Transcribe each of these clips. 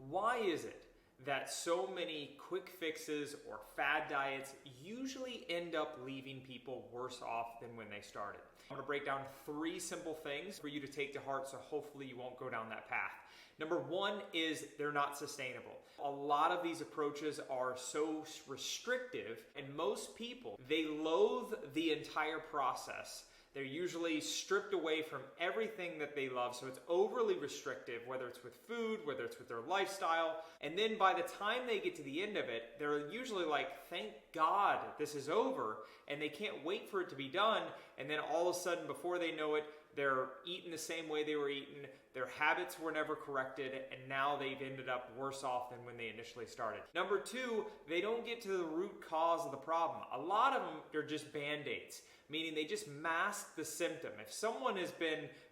Why is it that so many quick fixes or fad diets usually end up leaving people worse off than when they started? I'm going to break down 3 simple things for you to take to heart, so hopefully you won't go down that path. Number 1 is they're not sustainable. A lot of these approaches are so restrictive, and most people, they loathe the entire process. They're usually stripped away from everything that they love, so it's overly restrictive, whether it's with food, whether it's with their lifestyle. And then by the time they get to the end of it, they're usually like, thank God this is over, and they can't wait for it to be done. And then all of a sudden, before they know it, they're eating the same way they were eating, their habits were never corrected, and now they've ended up worse off than when they initially started. Number 2, they don't get to the root cause of the problem. A lot of them are just band-aids, meaning they just mask the symptom. If someone has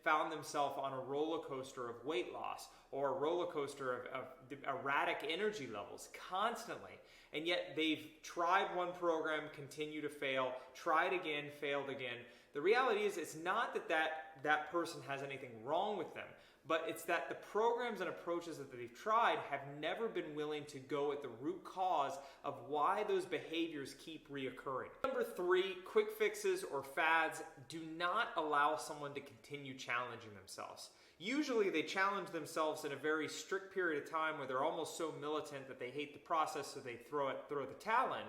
found themselves on a roller coaster of weight loss or a roller coaster of erratic energy levels constantly, and yet they've tried one program, continue to fail, tried again, failed again, the reality is it's not that person has anything wrong with them, but it's that the programs and approaches that they've tried have never been willing to go at the root cause of why those behaviors keep reoccurring. Number 3, quick fixes or fads do not allow someone to continue challenging themselves. Usually they challenge themselves in a very strict period of time where they're almost so militant that they hate the process, so they throw the towel in.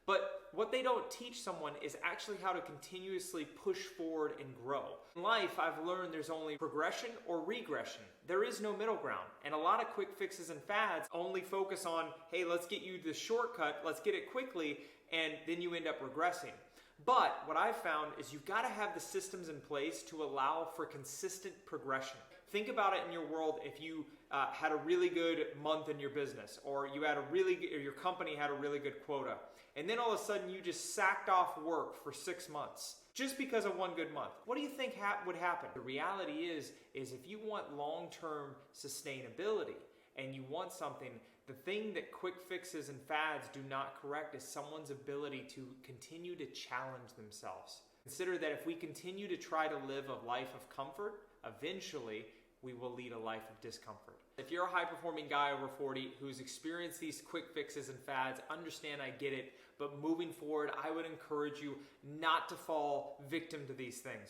But what they don't teach someone is actually how to continuously push forward and grow. In life, I've learned there's only progression or regression. There is no middle ground. And a lot of quick fixes and fads only focus on, hey, let's get you the shortcut, let's get it quickly, and then you end up regressing. But what I've found is you've got to have the systems in place to allow for consistent progression. Think about it in your world. If you had a really good month in your business, or your company had a really good quota, and then all of a sudden you just sacked off work for 6 months just because of one good month. What do you think would happen? The reality is if you want long-term sustainability and you want something, the thing that quick fixes and fads do not correct is someone's ability to continue to challenge themselves. Consider that if we continue to try to live a life of comfort, eventually we will lead a life of discomfort. If you're a high-performing guy over 40 who's experienced these quick fixes and fads, understand, I get it, but moving forward, I would encourage you not to fall victim to these things.